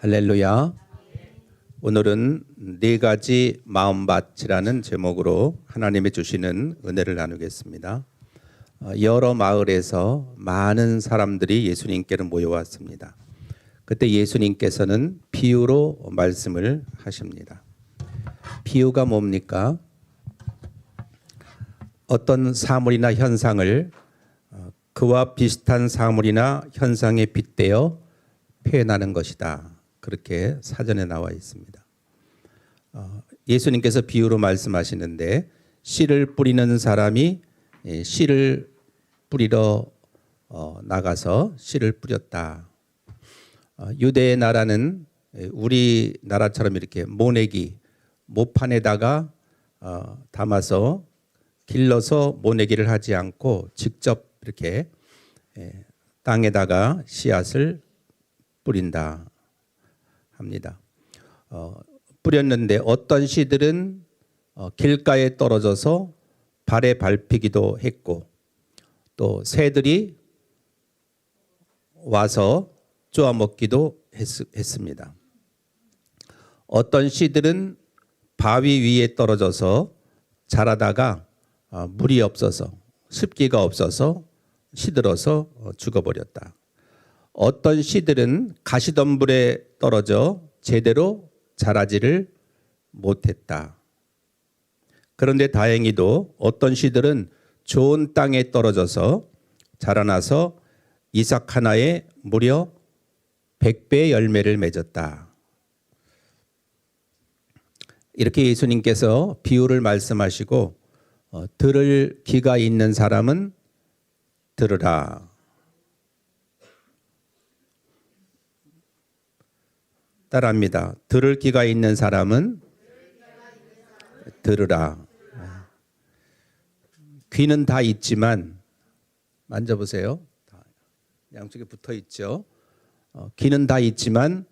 할렐루야. 오늘은 네 가지 마음밭이라는 제목으로 하나님이 주시는 은혜를 나누겠습니다. 여러 마을에서 많은 사람들이 예수님께로 모여왔습니다. 그때 예수님께서는 비유로 말씀을 하십니다. 비유가 뭡니까? 어떤 사물이나 현상을 그와 비슷한 사물이나 현상에 빗대어 표현하는 것이다. 그렇게 사전에 나와 있습니다. 예수님께서 비유로 말씀하시는데 씨를 뿌리는 사람이 씨를 뿌리러 나가서 씨를 뿌렸다. 유대의 나라는 우리나라처럼 이렇게 모내기, 모판에다가 담아서 길러서 모내기를 하지 않고 직접 이렇게 땅에다가 씨앗을 뿌린다 합니다. 뿌렸는데 어떤 씨들은 길가에 떨어져서 발에 밟히기도 했고 또 새들이 와서 쪼아먹기도 했습니다. 어떤 씨들은 바위 위에 떨어져서 자라다가 물이 없어서 습기가 없어서 시들어서 죽어버렸다. 어떤 씨들은 가시덤불에 떨어져 제대로 자라지를 못했다. 그런데 다행히도 어떤 씨들은 좋은 땅에 떨어져서 자라나서 이삭 하나에 무려 100배의 열매를 맺었다. 이렇게 예수님께서 비유를 말씀하시고 들을 귀가 있는 사람은 들으라. 따라합니다. 들을 귀가 있는 사람은 들으라. 귀는 다 있지만 만져보세요. 양쪽에 붙어 있죠. 귀는 다 있지만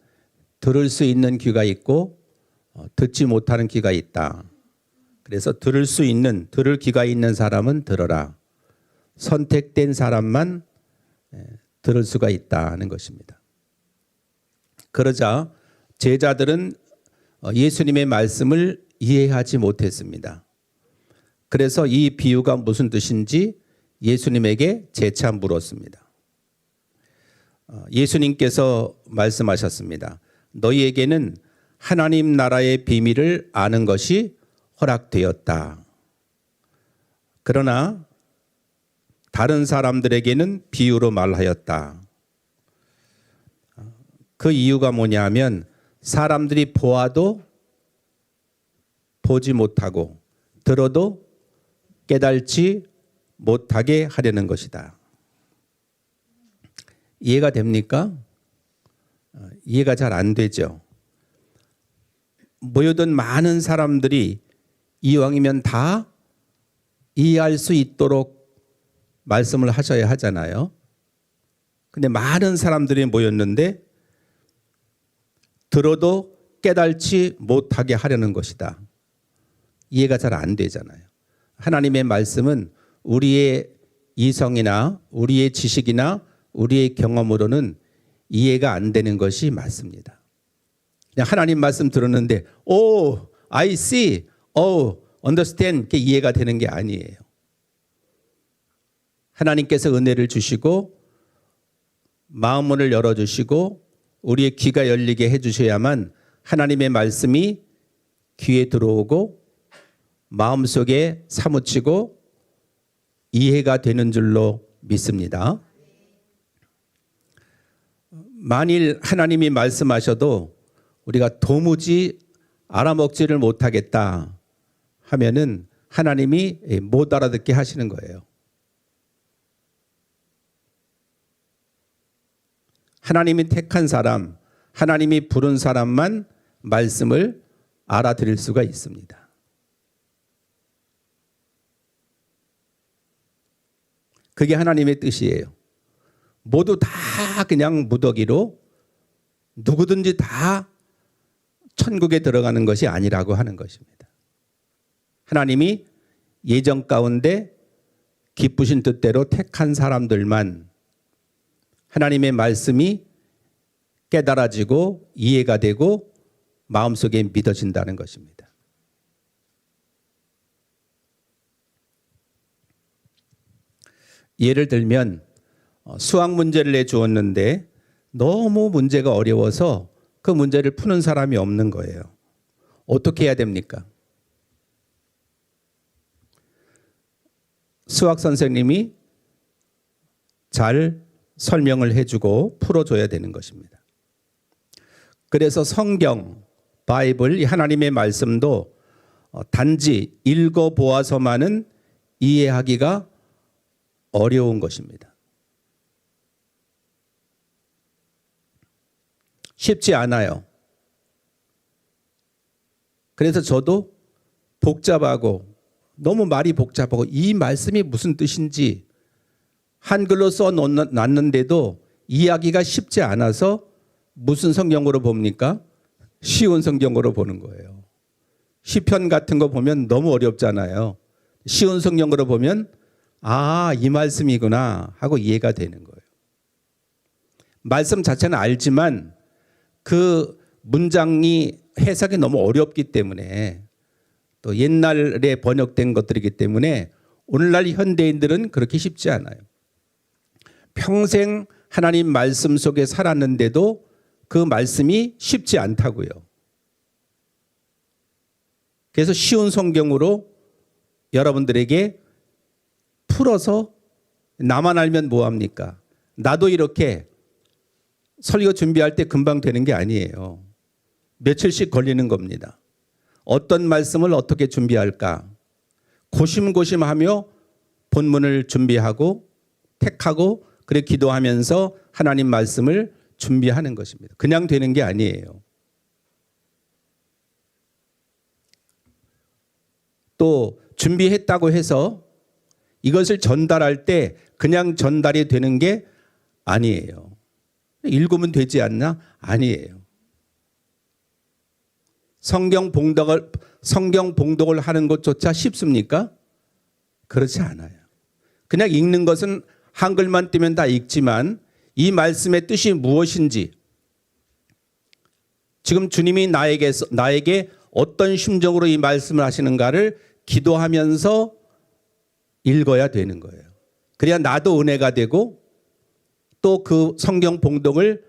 들을 수 있는 귀가 있고 듣지 못하는 귀가 있다. 그래서 들을 귀가 있는 사람은 들어라. 선택된 사람만 들을 수가 있다는 것입니다. 그러자 제자들은 예수님의 말씀을 이해하지 못했습니다. 그래서 이 비유가 무슨 뜻인지 예수님에게 재차 물었습니다. 예수님께서 말씀하셨습니다. 너희에게는 하나님 나라의 비밀을 아는 것이 허락되었다. 그러나 다른 사람들에게는 비유로 말하였다. 그 이유가 뭐냐 하면 사람들이 보아도 보지 못하고 들어도 깨달지 못하게 하려는 것이다. 이해가 됩니까? 이해가 잘 안 되죠. 모여든 많은 사람들이 이왕이면 다 이해할 수 있도록 말씀을 하셔야 하잖아요. 근데 많은 사람들이 모였는데 들어도 깨달지 못하게 하려는 것이다. 이해가 잘 안 되잖아요. 하나님의 말씀은 우리의 이성이나 우리의 지식이나 우리의 경험으로는 이해가 안 되는 것이 맞습니다. 그냥 하나님 말씀 들었는데 오, I see, understand 이렇게 이해가 되는 게 아니에요. 하나님께서 은혜를 주시고 마음문을 열어주시고 우리의 귀가 열리게 해주셔야만 하나님의 말씀이 귀에 들어오고 마음속에 사무치고 이해가 되는 줄로 믿습니다. 만일 하나님이 말씀하셔도 우리가 도무지 알아먹지를 못하겠다 하면은 하나님이 못 알아듣게 하시는 거예요. 하나님이 택한 사람, 하나님이 부른 사람만 말씀을 알아들을 수가 있습니다. 그게 하나님의 뜻이에요. 모두 다 그냥 무더기로 누구든지 다 천국에 들어가는 것이 아니라고 하는 것입니다. 하나님이 예정 가운데 기쁘신 뜻대로 택한 사람들만 하나님의 말씀이 깨달아지고 이해가 되고 마음속에 믿어진다는 것입니다. 예를 들면 수학 문제를 내주었는데 너무 문제가 어려워서 그 문제를 푸는 사람이 없는 거예요. 어떻게 해야 됩니까? 수학 선생님이 잘 설명을 해주고 풀어줘야 되는 것입니다. 그래서 성경, 바이블, 하나님의 말씀도 단지 읽어보아서만은 이해하기가 어려운 것입니다. 쉽지 않아요. 그래서 저도 복잡하고 너무 말이 복잡하고 이 말씀이 무슨 뜻인지 한글로 써놨는데도 이해하기가 쉽지 않아서 무슨 성경으로 봅니까? 쉬운 성경으로 보는 거예요. 시편 같은 거 보면 너무 어렵잖아요. 쉬운 성경으로 보면 아, 이 말씀이구나 하고 이해가 되는 거예요. 말씀 자체는 알지만 그 문장이 해석이 너무 어렵기 때문에 또 옛날에 번역된 것들이기 때문에 오늘날 현대인들은 그렇게 쉽지 않아요. 평생 하나님 말씀 속에 살았는데도 그 말씀이 쉽지 않다고요. 그래서 쉬운 성경으로 여러분들에게 풀어서 나만 알면 뭐합니까? 나도 이렇게 설교 준비할 때 금방 되는 게 아니에요. 며칠씩 걸리는 겁니다. 어떤 말씀을 어떻게 준비할까? 고심고심하며 본문을 준비하고 택하고 그래 기도하면서 하나님 말씀을 준비하는 것입니다. 그냥 되는 게 아니에요. 또 준비했다고 해서 이것을 전달할 때 그냥 전달이 되는 게 아니에요. 읽으면 되지 않나? 아니에요. 성경 봉독을 하는 것조차 쉽습니까? 그렇지 않아요. 그냥 읽는 것은 한글만 뜨면 다 읽지만 이 말씀의 뜻이 무엇인지 지금 주님이 나에게 어떤 심정으로 이 말씀을 하시는가를 기도하면서 읽어야 되는 거예요. 그래야 나도 은혜가 되고 또 그 성경 봉독을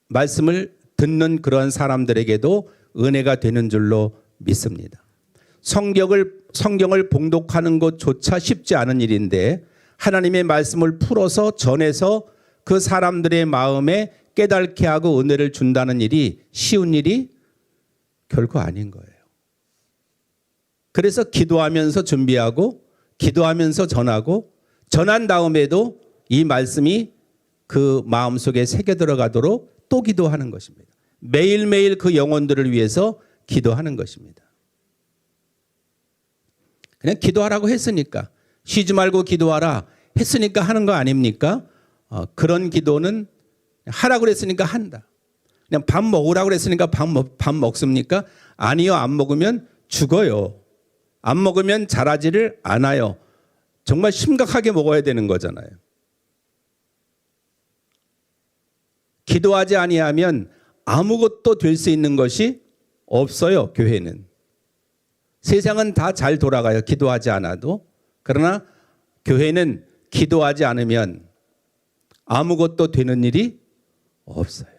말씀을 듣는 그런 사람들에게도 은혜가 되는 줄로 믿습니다. 성경을 봉독하는 것조차 쉽지 않은 일인데 하나님의 말씀을 풀어서 전해서 그 사람들의 마음에 깨닫게 하고 은혜를 준다는 일이 쉬운 일이 결코 아닌 거예요. 그래서 기도하면서 준비하고 기도하면서 전하고 전한 다음에도 이 말씀이 그 마음속에 새겨 들어가도록 또 기도하는 것입니다. 매일매일 그 영혼들을 위해서 기도하는 것입니다. 그냥 기도하라고 했으니까 쉬지 말고 기도하라 했으니까 하는 거 아닙니까? 그런 기도는 하라고 그랬으니까 한다. 그냥 밥 먹으라고 그랬으니까 밥 먹습니까? 아니요. 안 먹으면 죽어요. 안 먹으면 자라지를 않아요. 정말 심각하게 먹어야 되는 거잖아요. 기도하지 아니하면 아무것도 될 수 있는 것이 없어요. 교회는. 세상은 다 잘 돌아가요. 기도하지 않아도. 그러나 교회는 기도하지 않으면 아무것도 되는 일이 없어요.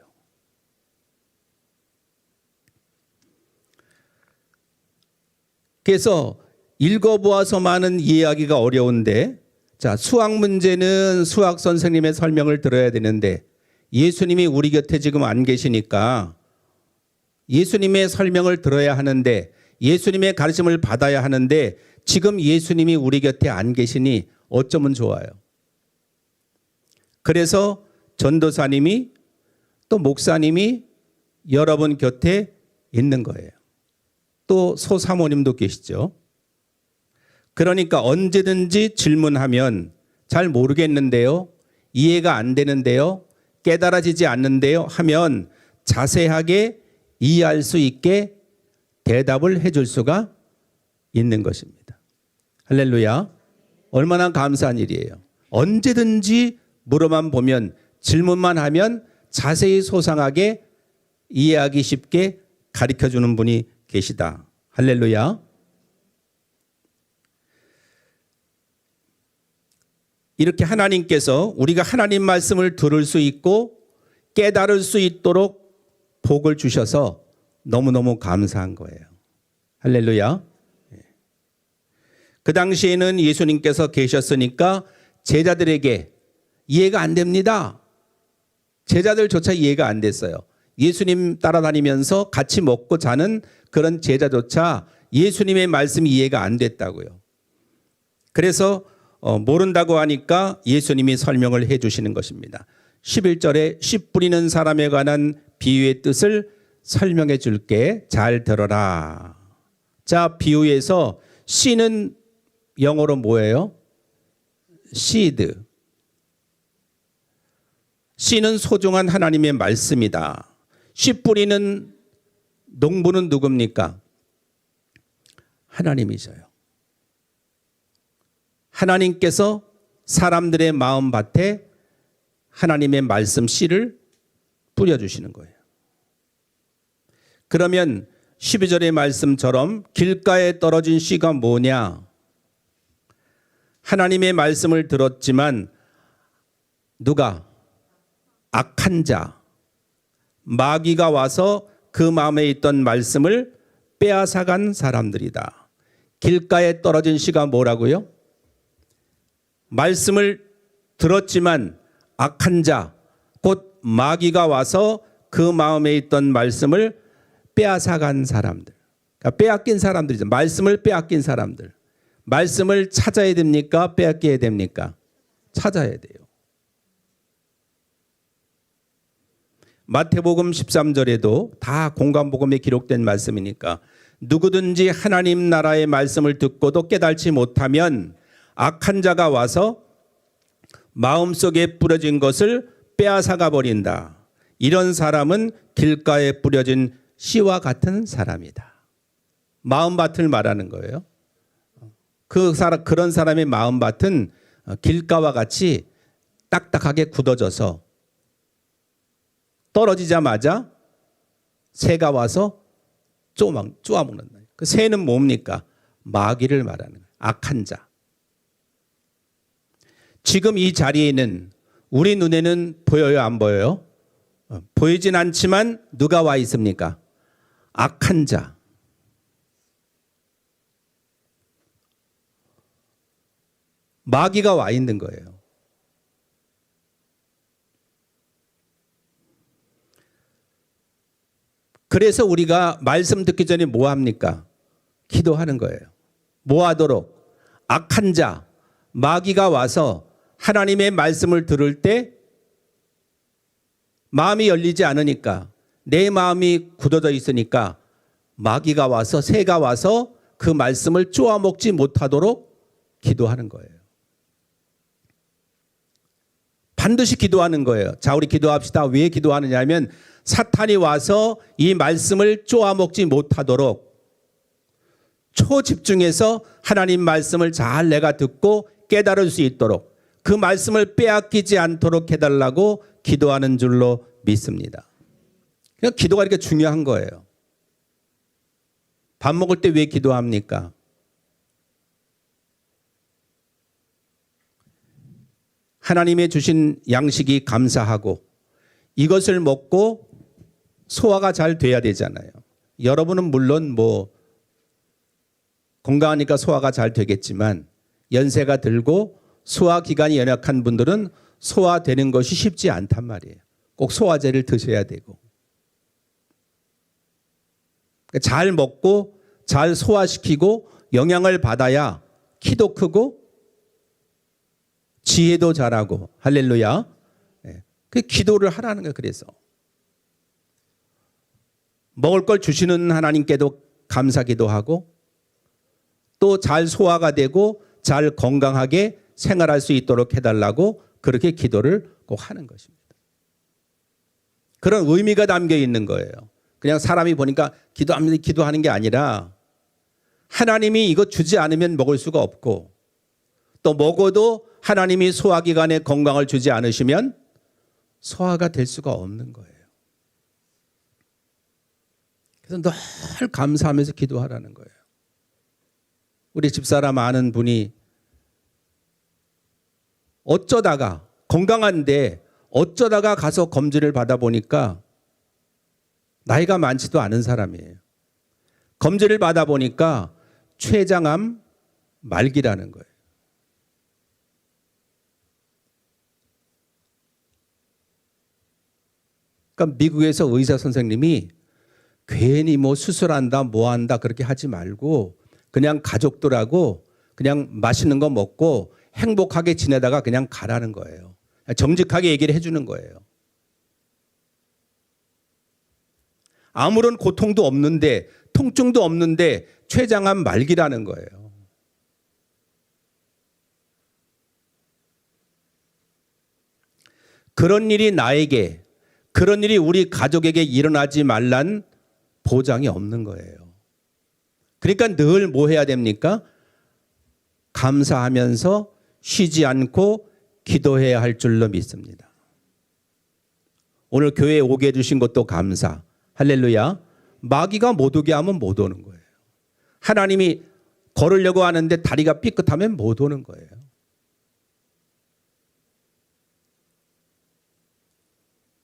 그래서 읽어보아서만은 이해하기가 어려운데 자, 수학 문제는 수학 선생님의 설명을 들어야 되는데 예수님이 우리 곁에 지금 안 계시니까 예수님의 설명을 들어야 하는데 예수님의 가르침을 받아야 하는데 지금 예수님이 우리 곁에 안 계시니 어쩌면 좋아요. 그래서 전도사님이 또 목사님이 여러분 곁에 있는 거예요. 또 소사모님도 계시죠. 그러니까 언제든지 질문하면 잘 모르겠는데요. 이해가 안 되는데요. 깨달아지지 않는데요. 하면 자세하게 이해할 수 있게 대답을 해줄 수가 있는 것입니다. 할렐루야. 얼마나 감사한 일이에요. 언제든지 물어만 보면 질문만 하면 자세히 소상하게 이해하기 쉽게 가르쳐주는 분이 계시다. 할렐루야. 이렇게 하나님께서 우리가 하나님 말씀을 들을 수 있고 깨달을 수 있도록 복을 주셔서 너무너무 감사한 거예요. 할렐루야. 그 당시에는 예수님께서 계셨으니까 제자들에게 이해가 안 됩니다. 제자들조차 이해가 안 됐어요. 예수님 따라다니면서 같이 먹고 자는 그런 제자조차 예수님의 말씀이 이해가 안 됐다고요. 그래서 모른다고 하니까 예수님이 설명을 해 주시는 것입니다. 11절에 씨 뿌리는 사람에 관한 비유의 뜻을 설명해 줄게. 잘 들어라. 자, 비유에서 씨는 영어로 뭐예요? seed. 씨는 소중한 하나님의 말씀이다. 씨 뿌리는 농부는 누굽니까? 하나님이셔요. 하나님께서 사람들의 마음밭에 하나님의 말씀 씨를 뿌려주시는 거예요. 그러면 12절의 말씀처럼 길가에 떨어진 씨가 뭐냐? 하나님의 말씀을 들었지만 누가? 악한 자, 마귀가 와서 그 마음에 있던 말씀을 빼앗아간 사람들이다. 길가에 떨어진 씨가 뭐라고요? 말씀을 들었지만 악한 자, 곧 마귀가 와서 그 마음에 있던 말씀을 빼앗아간 사람들. 그러니까 빼앗긴 사람들이죠. 말씀을 빼앗긴 사람들. 말씀을 찾아야 됩니까? 빼앗겨야 됩니까? 찾아야 돼요. 마태복음 13절에도 다 공관복음에 기록된 말씀이니까 누구든지 하나님 나라의 말씀을 듣고도 깨달지 못하면 악한 자가 와서 마음속에 뿌려진 것을 빼앗아가 버린다. 이런 사람은 길가에 뿌려진 씨와 같은 사람이다. 마음밭을 말하는 거예요. 그런 사람의 마음밭은 길가와 같이 딱딱하게 굳어져서 떨어지자마자 새가 와서 쪼아먹는다. 그 새는 뭡니까? 마귀를 말하는 거예요. 악한 자. 지금 이 자리에는 우리 눈에는 보여요, 안 보여요? 보이진 않지만 누가 와 있습니까? 악한 자. 마귀가 와 있는 거예요. 그래서 우리가 말씀 듣기 전에 뭐 합니까? 기도하는 거예요. 뭐 하도록? 악한 자, 마귀가 와서 하나님의 말씀을 들을 때 마음이 열리지 않으니까, 내 마음이 굳어져 있으니까 마귀가 와서, 새가 와서 그 말씀을 쪼아먹지 못하도록 기도하는 거예요. 반드시 기도하는 거예요. 자, 우리 기도합시다. 왜 기도하느냐 하면 사탄이 와서 이 말씀을 쪼아먹지 못하도록 초집중해서 하나님 말씀을 잘 내가 듣고 깨달을 수 있도록 그 말씀을 빼앗기지 않도록 해달라고 기도하는 줄로 믿습니다. 그러니까 기도가 이렇게 중요한 거예요. 밥 먹을 때 왜 기도합니까? 하나님의 주신 양식이 감사하고 이것을 먹고 소화가 잘 돼야 되잖아요. 여러분은 물론 뭐 건강하니까 소화가 잘 되겠지만 연세가 들고 소화기관이 연약한 분들은 소화되는 것이 쉽지 않단 말이에요. 꼭 소화제를 드셔야 되고. 잘 먹고 잘 소화시키고 영양을 받아야 키도 크고 지혜도 잘하고. 할렐루야. 그 기도를 하라는 거예요. 그래서 먹을 걸 주시는 하나님께도 감사기도 하고 또 잘 소화가 되고 잘 건강하게 생활할 수 있도록 해달라고 그렇게 기도를 꼭 하는 것입니다. 그런 의미가 담겨 있는 거예요. 그냥 사람이 보니까 기도합니다, 기도하는 게 아니라 하나님이 이거 주지 않으면 먹을 수가 없고 또 먹어도 하나님이 소화기관에 건강을 주지 않으시면 소화가 될 수가 없는 거예요. 그래서 늘 감사하면서 기도하라는 거예요. 우리 집사람 아는 분이 어쩌다가 건강한데 어쩌다가 가서 검진을 받아보니까 나이가 많지도 않은 사람이에요. 검진을 받아보니까 췌장암 말기라는 거예요. 그러니까 미국에서 의사 선생님이 괜히 뭐 수술한다 뭐 한다 그렇게 하지 말고 그냥 가족들하고 그냥 맛있는 거 먹고 행복하게 지내다가 그냥 가라는 거예요. 정직하게 얘기를 해주는 거예요. 아무런 고통도 없는데 통증도 없는데 췌장암 말기라는 거예요. 그런 일이 나에게, 그런 일이 우리 가족에게 일어나지 말란 보장이 없는 거예요. 그러니까 늘 뭐 해야 됩니까? 감사하면서 쉬지 않고 기도해야 할 줄로 믿습니다. 오늘 교회에 오게 해주신 것도 감사. 할렐루야. 마귀가 못 오게 하면 못 오는 거예요. 하나님이 걸으려고 하는데 다리가 삐끗하면 못 오는 거예요.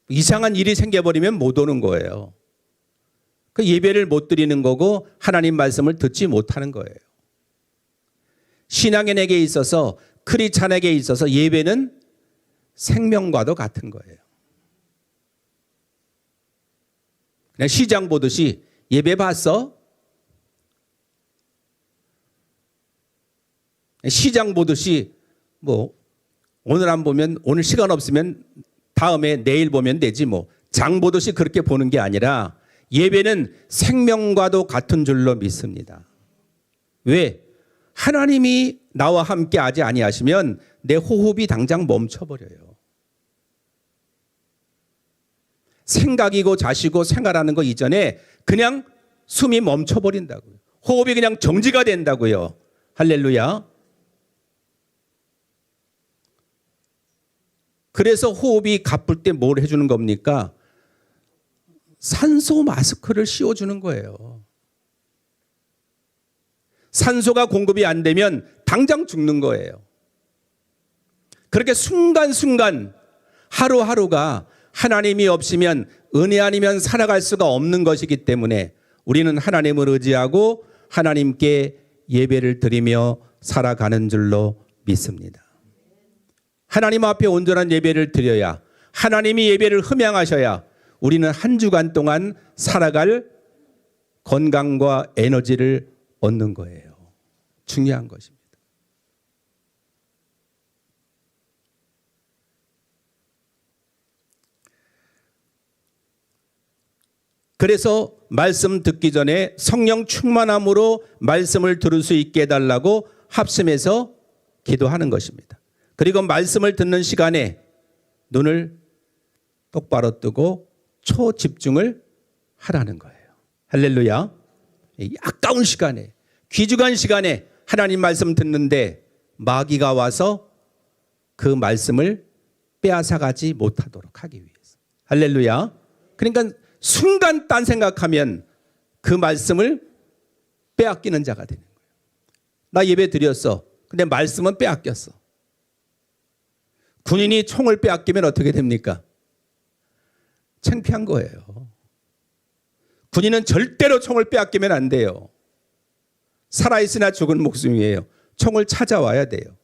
이상한 일이 생겨버리면 못 오는 거예요. 그 예배를 못 드리는 거고 하나님 말씀을 듣지 못하는 거예요. 신앙인에게 있어서 크리스찬에게 있어서 예배는 생명과도 같은 거예요. 그냥 시장 보듯이 예배 봤어? 시장 보듯이 뭐 오늘 안 보면 오늘 시간 없으면 다음에 내일 보면 되지 뭐 장 보듯이 그렇게 보는 게 아니라 예배는 생명과도 같은 줄로 믿습니다. 왜? 하나님이 나와 함께 하지 아니하시면 내 호흡이 당장 멈춰버려요. 생각이고 자시고 생활하는 거 이전에 그냥 숨이 멈춰버린다고요. 호흡이 그냥 정지가 된다고요. 할렐루야. 그래서 호흡이 가쁠 때 뭘 해주는 겁니까? 산소 마스크를 씌워주는 거예요. 산소가 공급이 안 되면 당장 죽는 거예요. 그렇게 순간순간 하루하루가 하나님이 없으면 은혜 아니면 살아갈 수가 없는 것이기 때문에 우리는 하나님을 의지하고 하나님께 예배를 드리며 살아가는 줄로 믿습니다. 하나님 앞에 온전한 예배를 드려야 하나님이 예배를 흠양하셔야 우리는 한 주간 동안 살아갈 건강과 에너지를 얻는 거예요. 중요한 것입니다. 그래서 말씀 듣기 전에 성령 충만함으로 말씀을 들을 수 있게 해달라고 합심해서 기도하는 것입니다. 그리고 말씀을 듣는 시간에 눈을 똑바로 뜨고 초집중을 하라는 거예요. 할렐루야. 아까운 시간에 귀중한 시간에 하나님 말씀 듣는데 마귀가 와서 그 말씀을 빼앗아가지 못하도록 하기 위해서. 할렐루야. 그러니까 순간 딴 생각하면 그 말씀을 빼앗기는 자가 되는 거예요. 나 예배 드렸어. 근데 말씀은 빼앗겼어. 군인이 총을 빼앗기면 어떻게 됩니까? 창피한 거예요. 군인은 절대로 총을 빼앗기면 안 돼요. 살아있으나 죽은 목숨이에요. 총을 찾아와야 돼요.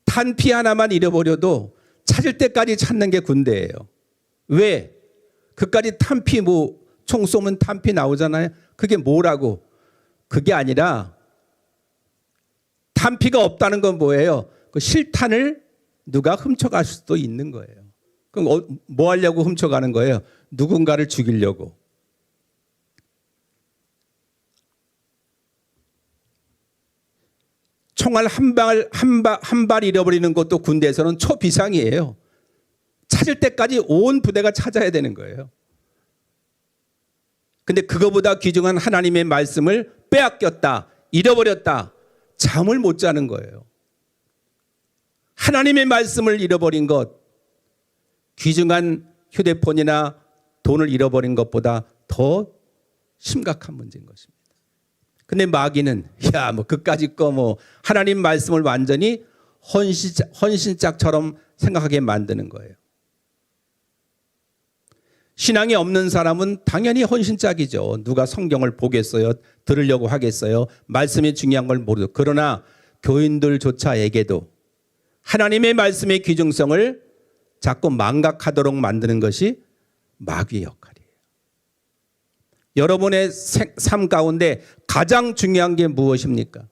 탄피 하나만 잃어버려도 찾을 때까지 찾는 게 군대예요. 왜? 그까지 탄피 뭐 총 쏘면 탄피 나오잖아요. 그게 뭐라고? 그게 아니라 탄피가 없다는 건 뭐예요? 그 실탄을 누가 훔쳐갈 수도 있는 거예요. 그럼 뭐 하려고 훔쳐가는 거예요? 누군가를 죽이려고. 총알 한 발 잃어버리는 것도 군대에서는 초비상이에요. 찾을 때까지 온 부대가 찾아야 되는 거예요. 근데 그거보다 귀중한 하나님의 말씀을 빼앗겼다, 잃어버렸다, 잠을 못 자는 거예요. 하나님의 말씀을 잃어버린 것, 귀중한 휴대폰이나 돈을 잃어버린 것보다 더 심각한 문제인 것입니다. 근데 마귀는 야, 뭐 그까짓 거 뭐 하나님 말씀을 완전히 헌신짝처럼 생각하게 만드는 거예요. 신앙이 없는 사람은 당연히 헌신짝이죠. 누가 성경을 보겠어요? 들으려고 하겠어요? 말씀이 중요한 걸 모르죠. 그러나 교인들조차에게도 하나님의 말씀의 귀중성을 자꾸 망각하도록 만드는 것이 마귀의 역할이에요. 여러분의 삶 가운데 가장 중요한 게 무엇입니까?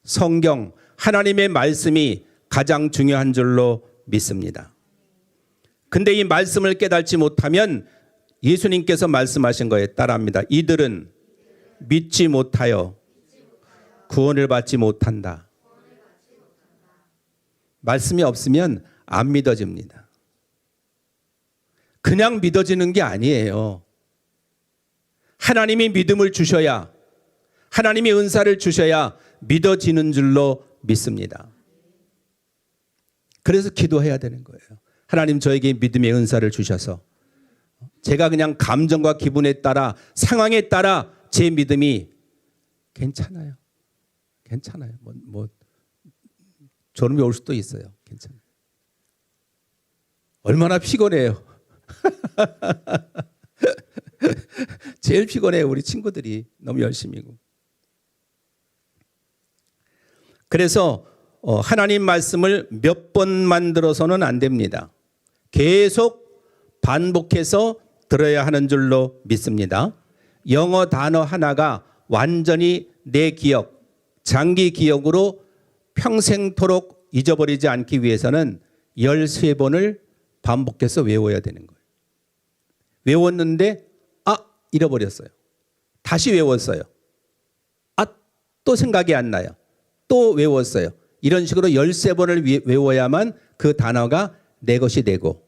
성경, 하나님의 말씀이 가장 중요한 줄로 믿습니다. 근데 이 말씀을 깨닫지 못하면 예수님께서 말씀하신 거에 따라합니다. 이들은 믿지 못하여 구원을 받지 못한다. 말씀이 없으면 안 믿어집니다. 그냥 믿어지는 게 아니에요. 하나님이 믿음을 주셔야, 하나님이 은사를 주셔야 믿어지는 줄로 믿습니다. 그래서 기도해야 되는 거예요. 하나님 저에게 믿음의 은사를 주셔서 제가 그냥 감정과 기분에 따라, 상황에 따라 제 믿음이 괜찮아요. 괜찮아요. 졸음이 올 수도 있어요. 괜찮아요. 얼마나 피곤해요. 제일 피곤해요. 우리 친구들이 너무 열심히고. 그래서 하나님 말씀을 몇 번만 들어서는 안 됩니다. 계속 반복해서 들어야 하는 줄로 믿습니다. 영어 단어 하나가 완전히 내 기억, 장기 기억으로 평생토록 잊어버리지 않기 위해서는 13번을 반복해서 외워야 되는 거예요. 외웠는데 잃어버렸어요. 다시 외웠어요. 또 생각이 안 나요. 또 외웠어요. 이런 식으로 13번을 외워야만 그 단어가 내 것이 되고,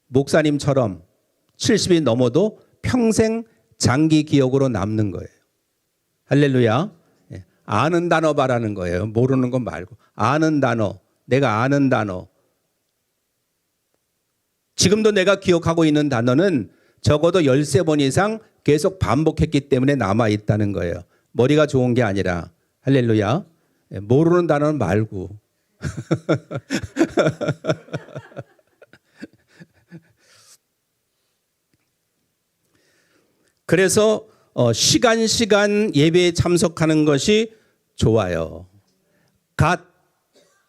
목사님처럼 70이 넘어도 평생 장기 기억으로 남는 거예요. 할렐루야. 아는 단어 바라는 거예요. 모르는 건 말고. 아는 단어, 내가 아는 단어. 지금도 내가 기억하고 있는 단어는 적어도 13번 이상 계속 반복했기 때문에 남아있다는 거예요. 머리가 좋은 게 아니라. 할렐루야. 모르는 단어는 말고. 그래서 시간 예배에 참석하는 것이 좋아요. 갓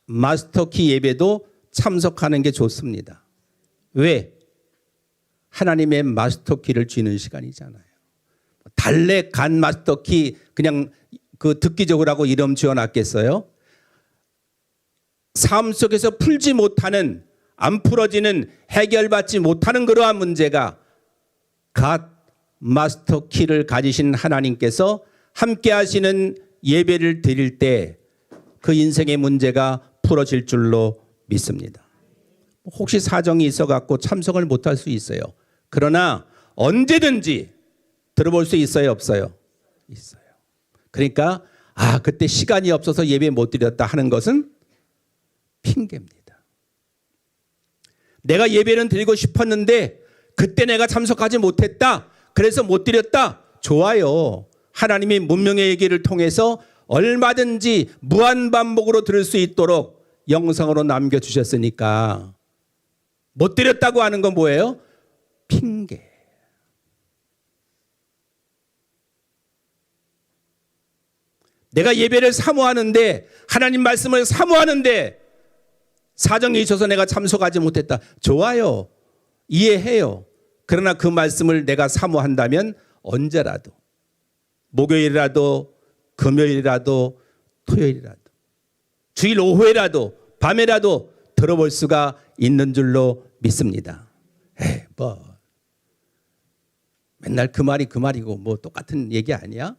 마스터키 예배도 참석하는 게 좋습니다. 왜? 하나님의 마스터키를 쥐는 시간이잖아요. 달래 갓 마스터키 그냥 그 듣기적으로 하고 이름 지어놨겠어요? 삶 속에서 풀지 못하는, 안 풀어지는, 해결받지 못하는 그러한 문제가 갓 마스터 키를 가지신 하나님께서 함께 하시는 예배를 드릴 때 그 인생의 문제가 풀어질 줄로 믿습니다. 혹시 사정이 있어갖고 참석을 못할 수 있어요. 그러나 언제든지 들어볼 수 있어요, 없어요? 있어요. 그러니까 그때 시간이 없어서 예배 못 드렸다 하는 것은 핑계입니다. 내가 예배는 드리고 싶었는데 그때 내가 참석하지 못했다. 그래서 못 드렸다. 좋아요. 하나님이 문명의 얘기를 통해서 얼마든지 무한반복으로 들을 수 있도록 영상으로 남겨주셨으니까 못 드렸다고 하는 건 뭐예요? 핑계. 내가 예배를 사모하는데, 하나님 말씀을 사모하는데 사정이 있어서 내가 참석하지 못했다. 좋아요. 이해해요. 그러나 그 말씀을 내가 사모한다면 언제라도, 목요일이라도 금요일이라도 토요일이라도 주일 오후에라도 밤에라도 들어볼 수가 있는 줄로 믿습니다. 맨날 그 말이 그 말이고 뭐 똑같은 얘기 아니야?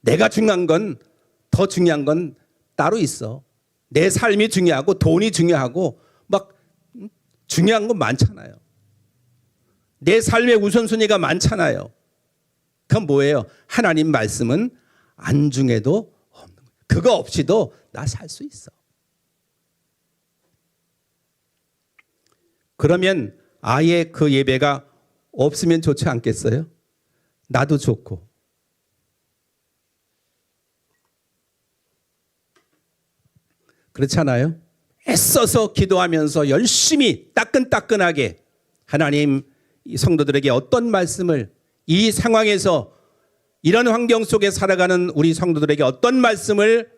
내가 중요한 건, 더 중요한 건 따로 있어. 내 삶이 중요하고 돈이 중요하고 막 중요한 건 많잖아요. 내 삶의 우선순위가 많잖아요. 그건 뭐예요? 하나님 말씀은 안중에도 없는 거예요. 그거 없이도 나 살 수 있어. 그러면 아예 그 예배가 없으면 좋지 않겠어요? 나도 좋고. 그렇잖아요? 애써서 기도하면서 열심히 따끈따끈하게 하나님 성도들에게 어떤 말씀을 이 상황에서 이런 환경 속에 살아가는 우리 성도들에게 어떤 말씀을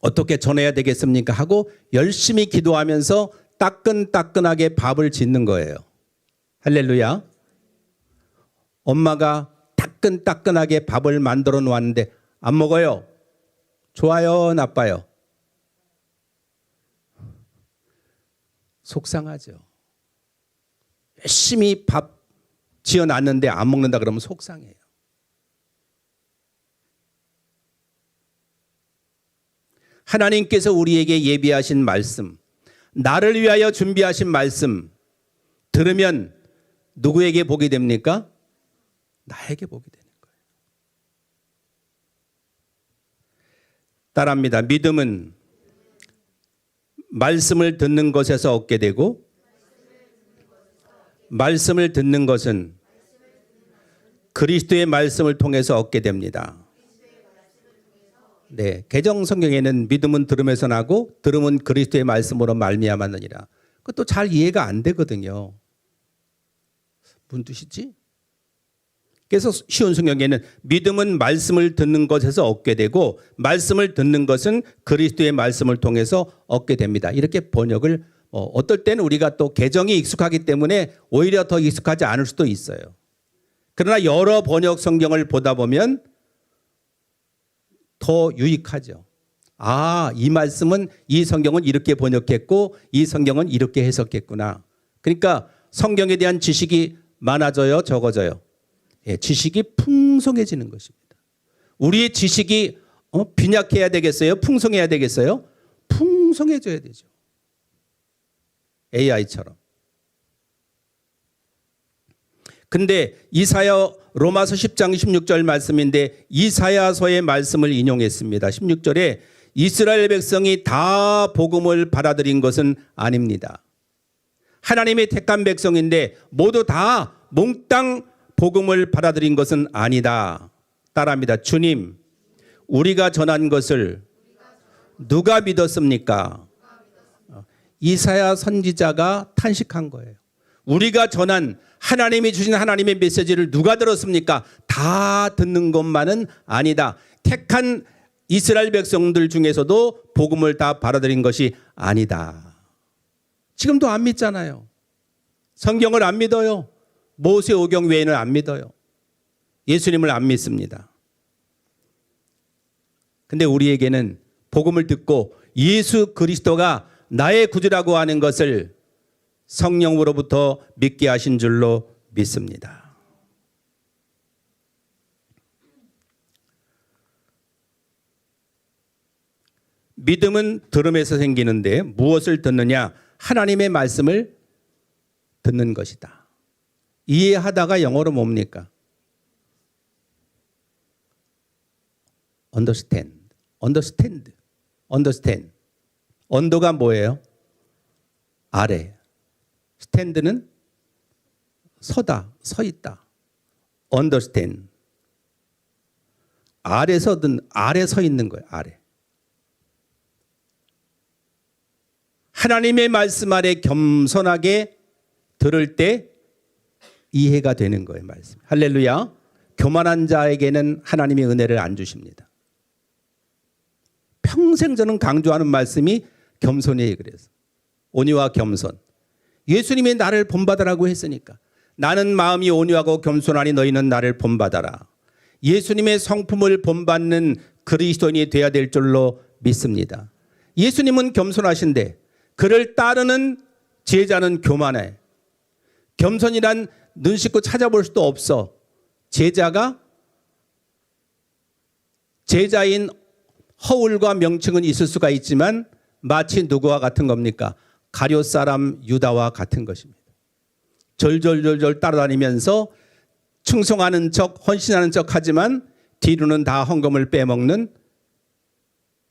어떻게 전해야 되겠습니까? 하고 열심히 기도하면서 따끈따끈하게 밥을 짓는 거예요. 할렐루야. 엄마가 따끈따끈하게 밥을 만들어 놓았는데 안 먹어요. 좋아요, 나빠요? 속상하죠. 열심히 밥 지어놨는데 안 먹는다 그러면 속상해요. 하나님께서 우리에게 예비하신 말씀, 나를 위하여 준비하신 말씀 들으면 누구에게 복이 됩니까? 나에게 복이 되는 거예요. 따라합니다. 믿음은 말씀을 듣는 것에서 얻게 되고 말씀을 듣는 것은 그리스도의 말씀을 통해서 얻게 됩니다. 네, 개정 성경에는 믿음은 들음에서 나고 들음은 그리스도의 말씀으로 말미암았느니라. 그것도 잘 이해가 안 되거든요. 무슨 뜻이지? 그래서 쉬운 성경에는 믿음은 말씀을 듣는 것에서 얻게 되고 말씀을 듣는 것은 그리스도의 말씀을 통해서 얻게 됩니다. 이렇게 번역을 어떨 때는 우리가 또 개정이 익숙하기 때문에 오히려 더 익숙하지 않을 수도 있어요. 그러나 여러 번역 성경을 보다 보면 더 유익하죠. 아, 이 말씀은 이 성경은 이렇게 번역했고 이 성경은 이렇게 해석했구나. 그러니까 성경에 대한 지식이 많아져요, 적어져요? 예, 지식이 풍성해지는 것입니다. 우리의 지식이 빈약해야 되겠어요? 풍성해야 되겠어요? 풍성해져야 되죠. AI처럼. 근데 이사야 로마서 10장 16절 말씀인데 이사야서의 말씀을 인용했습니다. 16절에 이스라엘 백성이 다 복음을 받아들인 것은 아닙니다. 하나님의 택한 백성인데 모두 다 몽땅 복음을 받아들인 것은 아니다. 따라합니다. 주님, 우리가 전한 것을 누가 믿었습니까? 이사야 선지자가 탄식한 거예요. 우리가 전한 하나님이 주신 하나님의 메시지를 누가 들었습니까? 다 듣는 것만은 아니다. 택한 이스라엘 백성들 중에서도 복음을 다 받아들인 것이 아니다. 지금도 안 믿잖아요. 성경을 안 믿어요. 모세오경 외에는 안 믿어요. 예수님을 안 믿습니다. 근데 우리에게는 복음을 듣고 예수 그리스도가 나의 구주라고 하는 것을 성령으로부터 믿게 하신 줄로 믿습니다. 믿음은 들음에서 생기는데 무엇을 듣느냐? 하나님의 말씀을 듣는 것이다. 이해하다가 영어로 뭡니까? understand. 언더가 뭐예요? 아래. 스탠드는 서다, 서 있다. understand. 아래 서 있는 거예요. 아래. 하나님의 말씀 아래 겸손하게 들을 때 이해가 되는 거예요. 말씀. 할렐루야. 교만한 자에게는 하나님의 은혜를 안 주십니다. 평생 저는 강조하는 말씀이 겸손이에요. 그래서 온유와 겸손. 예수님이 나를 본받으라고 했으니까. 나는 마음이 온유하고 겸손하니 너희는 나를 본받아라. 예수님의 성품을 본받는 그리스도인이 되어야 될 줄로 믿습니다. 예수님은 겸손하신데 그를 따르는 제자는 교만해. 겸손이란 눈 씻고 찾아볼 수도 없어. 제자인 허울과 명칭은 있을 수가 있지만 마치 누구와 같은 겁니까? 가룟 사람 유다와 같은 것입니다. 절절절절 따라다니면서 충성하는 척, 헌신하는 척 하지만 뒤로는 다 헌금을 빼먹는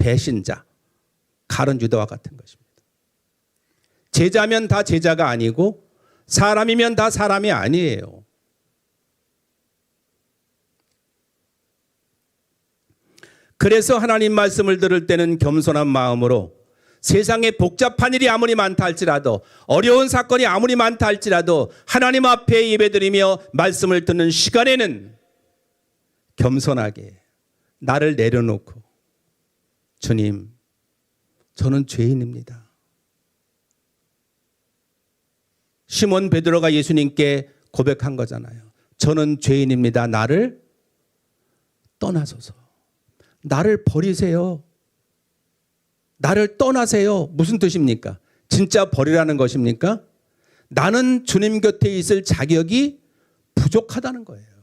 배신자, 가룟 유다와 같은 것입니다. 제자면 다 제자가 아니고 사람이면 다 사람이 아니에요. 그래서 하나님 말씀을 들을 때는 겸손한 마음으로 세상에 복잡한 일이 아무리 많다 할지라도 어려운 사건이 아무리 많다 할지라도 하나님 앞에 예배드리며 말씀을 듣는 시간에는 겸손하게 나를 내려놓고 주님, 저는 죄인입니다. 시몬 베드로가 예수님께 고백한 거잖아요. 저는 죄인입니다. 나를 떠나소서. 나를 버리세요. 나를 떠나세요. 무슨 뜻입니까? 진짜 버리라는 것입니까? 나는 주님 곁에 있을 자격이 부족하다는 거예요.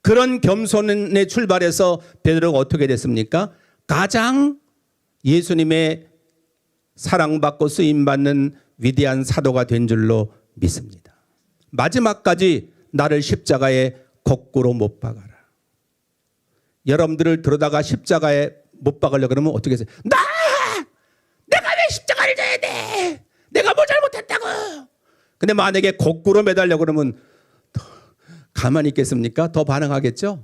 그런 겸손의 출발에서 베드로가 어떻게 됐습니까? 가장 예수님의 사랑받고 쓰임받는 위대한 사도가 된 줄로 믿습니다. 마지막까지 나를 십자가에 거꾸로 못 박아라. 여러분들을 들어다가 십자가에 못 박으려고 그러면 어떻게 하세요? 내가 왜 십자가를 져야 돼? 내가 뭘 잘못했다고. 근데 만약에 거꾸로 매달려고 그러면 가만히 있겠습니까? 더 반응하겠죠?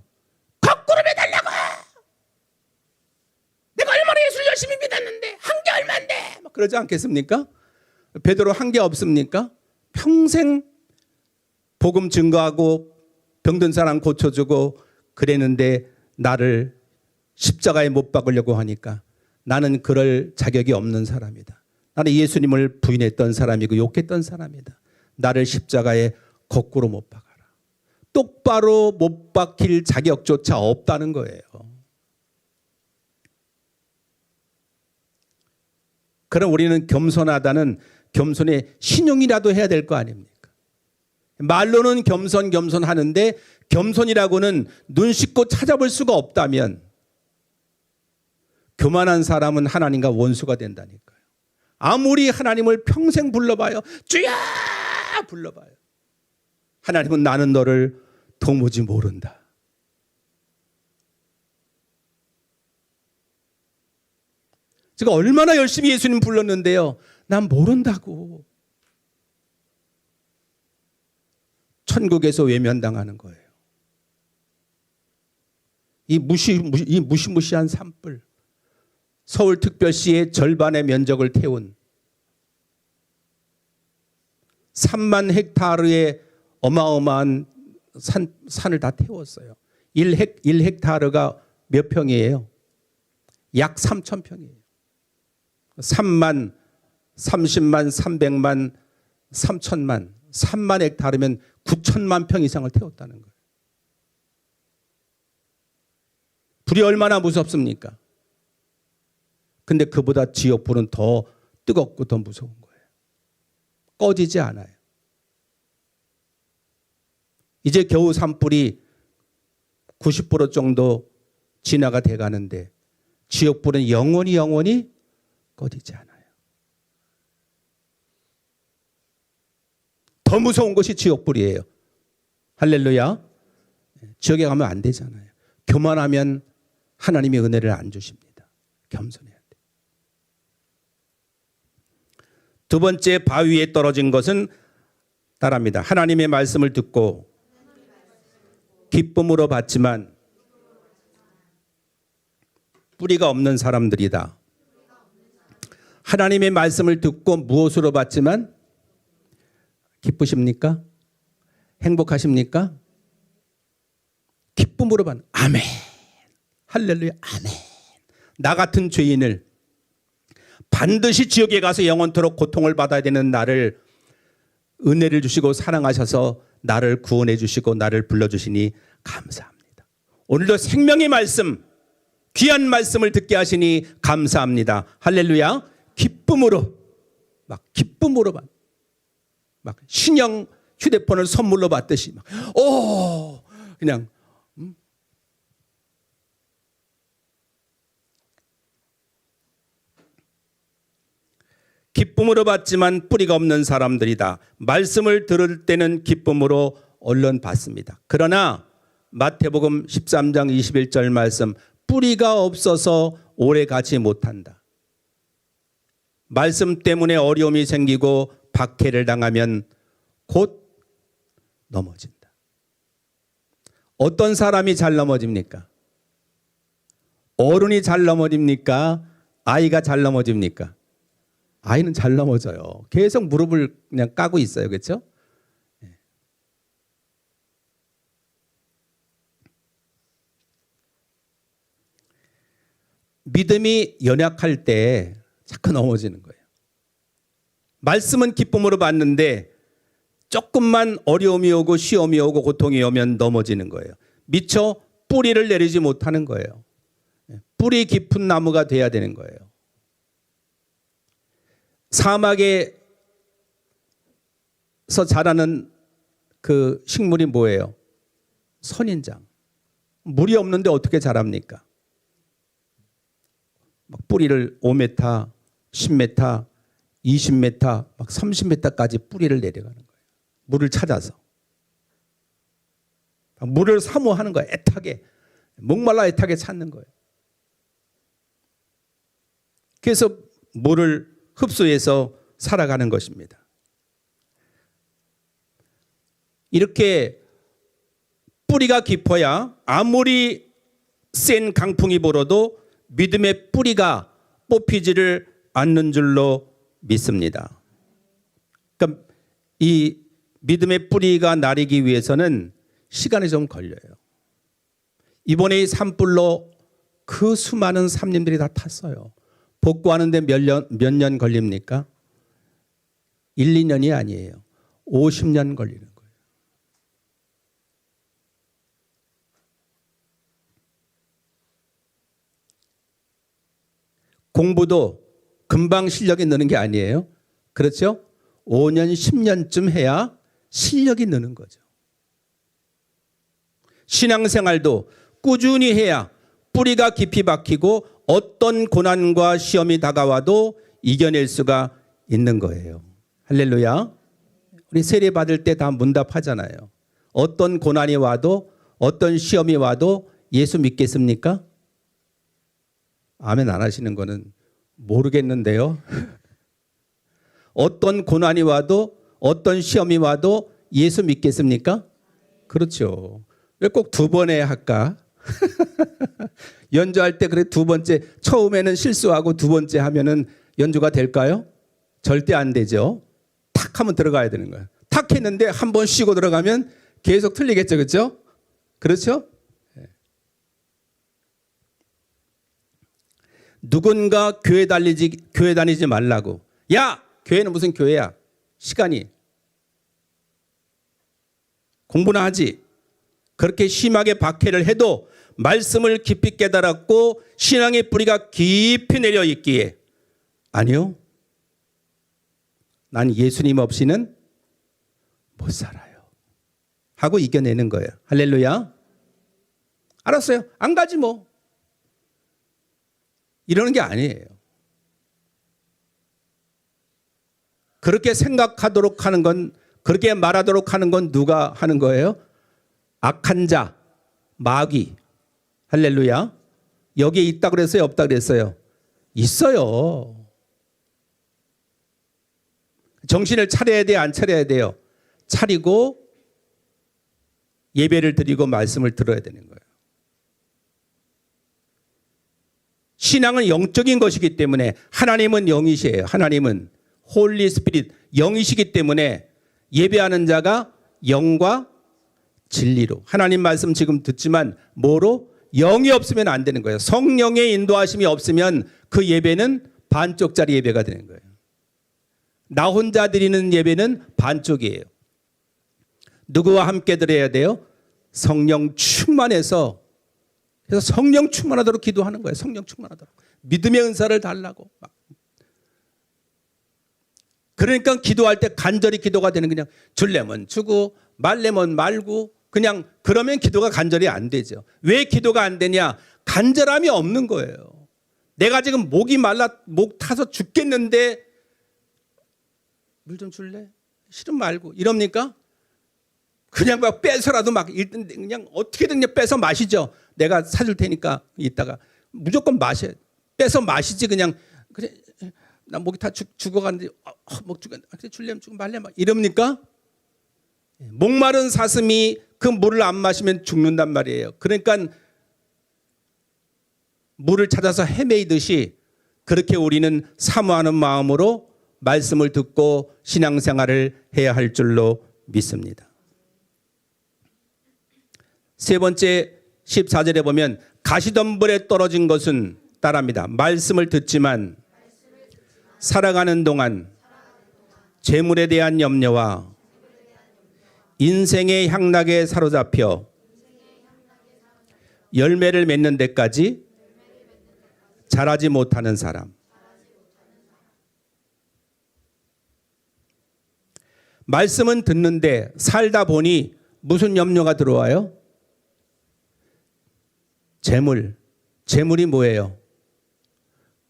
거꾸로 매달라고. 내가 얼마나 예수를 열심히 믿었는데 한 게 얼만데. 막 그러지 않겠습니까? 베드로 한 게 없습니까? 평생 복음 증거하고 병든 사람 고쳐주고 그랬는데 나를 십자가에 못 박으려고 하니까 나는 그럴 자격이 없는 사람이다. 나는 예수님을 부인했던 사람이고 욕했던 사람이다. 나를 십자가에 거꾸로 못 박아라. 똑바로 못 박힐 자격조차 없다는 거예요. 그럼 우리는 겸손하다는 겸손의 신용이라도 해야 될 거 아닙니까? 말로는 겸손하는데 겸손이라고는 눈 씻고 찾아볼 수가 없다면 교만한 사람은 하나님과 원수가 된다니까요. 아무리 하나님을 평생 불러봐요. 주여 불러봐요. 하나님은 나는 너를 도무지 모른다. 제가 얼마나 열심히 예수님 불렀는데요. 난 모른다고. 천국에서 외면당하는 거예요. 이 무시무시한 산불. 서울특별시의 절반의 면적을 태운 3만 헥타르의 어마어마한 산을 다 태웠어요. 1헥타르가 몇 평이에요? 약 3천 평이에요. 3만, 30만, 300만, 3천만, 3만 헥타르면 9천만 평 이상을 태웠다는 거예요. 불이 얼마나 무섭습니까? 근데 그보다 지옥불은 더 뜨겁고 더 무서운 거예요. 꺼지지 않아요. 이제 겨우 산불이 90% 정도 진화가 돼가는데 지옥불은 영원히 꺼지지 않아요. 더 무서운 것이 지옥불이에요. 할렐루야. 지옥에 가면 안 되잖아요. 교만하면 하나님의 은혜를 안 주십니다. 겸손해야 돼요. 두 번째 바위에 떨어진 것은 따라합니다. 하나님의 말씀을 듣고 기쁨으로 받지만 뿌리가 없는 사람들이다. 하나님의 말씀을 듣고 무엇으로 받지만 기쁘십니까? 행복하십니까? 기쁨으로 받는. 아멘. 할렐루야. 아멘. 나 같은 죄인을 반드시 지옥에 가서 영원토록 고통을 받아야 되는 나를 은혜를 주시고 사랑하셔서 나를 구원해 주시고 나를 불러주시니 감사합니다. 오늘도 생명의 말씀, 귀한 말씀을 듣게 하시니 감사합니다. 할렐루야. 기쁨으로 막 신형 휴대폰을 선물로 받듯이 그냥 기쁨으로 받지만 뿌리가 없는 사람들이다. 말씀을 들을 때는 기쁨으로 얼른 받습니다. 그러나 마태복음 13장 21절 말씀, 뿌리가 없어서 오래 가지 못한다. 말씀 때문에 어려움이 생기고 박해를 당하면 곧 넘어진다. 어떤 사람이 잘 넘어집니까? 어른이 잘 넘어집니까? 아이가 잘 넘어집니까? 아이는 잘 넘어져요. 계속 무릎을 그냥 까고 있어요. 그렇죠? 믿음이 연약할 때 자꾸 넘어지는 거예요. 말씀은 기쁨으로 받는데 조금만 어려움이 오고 시험이 오고 고통이 오면 넘어지는 거예요. 미처 뿌리를 내리지 못하는 거예요. 뿌리 깊은 나무가 돼야 되는 거예요. 사막에서 자라는 그 식물이 뭐예요? 선인장. 물이 없는데 어떻게 자랍니까? 막 뿌리를 5m, 10m, 20m, 막 30m까지 뿌리를 내려가는 거예요. 물을 찾아서. 물을 사모하는 거예요. 애타게. 목말라 애타게 찾는 거예요. 그래서 물을 흡수해서 살아가는 것입니다. 이렇게 뿌리가 깊어야 아무리 센 강풍이 불어도 믿음의 뿌리가 뽑히지를 않는 줄로 믿습니다. 그러니까 이 믿음의 뿌리가 나리기 위해서는 시간이 좀 걸려요. 이번에 이 산불로 그 수많은 삼림들이 다 탔어요. 복구하는데 몇 년 걸립니까? 1, 2년이 아니에요. 50년 걸리는 거예요. 공부도 금방 실력이 느는 게 아니에요. 그렇죠? 5년, 10년쯤 해야 실력이 느는 거죠. 신앙생활도 꾸준히 해야 뿌리가 깊이 박히고 어떤 고난과 시험이 다가와도 이겨낼 수가 있는 거예요. 할렐루야. 우리 세례 받을 때 다 문답하잖아요. 어떤 고난이 와도 어떤 시험이 와도 예수 믿겠습니까? 아멘 안 하시는 거는 모르겠는데요. 어떤 고난이 와도 어떤 시험이 와도 예수 믿겠습니까? 그렇죠. 왜 꼭 두 번에 할까? 연주할 때 그래 두 번째 처음에는 실수하고 두 번째 하면은 연주가 될까요? 절대 안 되죠. 탁 하면 들어가야 되는 거예요. 탁 했는데 한 번 쉬고 들어가면 계속 틀리겠죠. 그렇죠? 그렇죠? 누군가 교회 다니지 말라고. 야, 교회는 무슨 교회야? 시간이. 공부나 하지. 그렇게 심하게 박해를 해도 말씀을 깊이 깨달았고 신앙의 뿌리가 깊이 내려 있기에 아니요. 난 예수님 없이는 못 살아요. 하고 이겨내는 거예요. 할렐루야. 알았어요. 안 가지 뭐. 이러는 게 아니에요. 그렇게 생각하도록 하는 건, 그렇게 말하도록 하는 건 누가 하는 거예요? 악한 자, 마귀. 할렐루야. 여기에 있다 그랬어요? 없다 그랬어요? 있어요. 정신을 차려야 돼요? 안 차려야 돼요? 차리고 예배를 드리고 말씀을 들어야 되는 거예요. 신앙은 영적인 것이기 때문에 하나님은 영이시에요. 하나님은 홀리 스피릿 영이시기 때문에 예배하는 자가 영과 진리로 하나님 말씀 지금 듣지만 뭐로? 영이 없으면 안 되는 거예요. 성령의 인도하심이 없으면 그 예배는 반쪽짜리 예배가 되는 거예요. 나 혼자 드리는 예배는 반쪽이에요. 누구와 함께 드려야 돼요? 성령 충만해서 그래서 성령 충만하도록 기도하는 거예요. 성령 충만하도록. 믿음의 은사를 달라고. 그러니까 기도할 때 간절히 기도가 되는 그냥 줄려면 주고 말려면 말고 그냥 그러면 기도가 간절히 안 되죠. 왜 기도가 안 되냐? 간절함이 없는 거예요. 내가 지금 목이 말라 목 타서 죽겠는데 물 좀 줄래? 싫으면 말고 이럽니까? 그냥 막 빼서라도 막 일단 그냥 어떻게든 그냥 빼서 마시죠. 내가 사줄 테니까 이따가 무조건 마셔. 빼서 마시지 그냥 그래 나 목이 다 죽어가는데 목 죽어 그래 줄래면 주고 말래 막 이럽니까? 목마른 사슴이 그 물을 안 마시면 죽는단 말이에요. 그러니까 물을 찾아서 헤매이듯이 그렇게 우리는 사모하는 마음으로 말씀을 듣고 신앙생활을 해야 할 줄로 믿습니다. 세 번째 14절에 보면 가시덤불에 떨어진 것은 따라합니다. 말씀을 듣지만 살아가는 동안 재물에 대한 염려와 인생의 향락에 사로잡혀 열매를 맺는 데까지 자라지 못하는 사람. 말씀은 듣는데 살다 보니 무슨 염려가 들어와요? 재물. 재물이 뭐예요?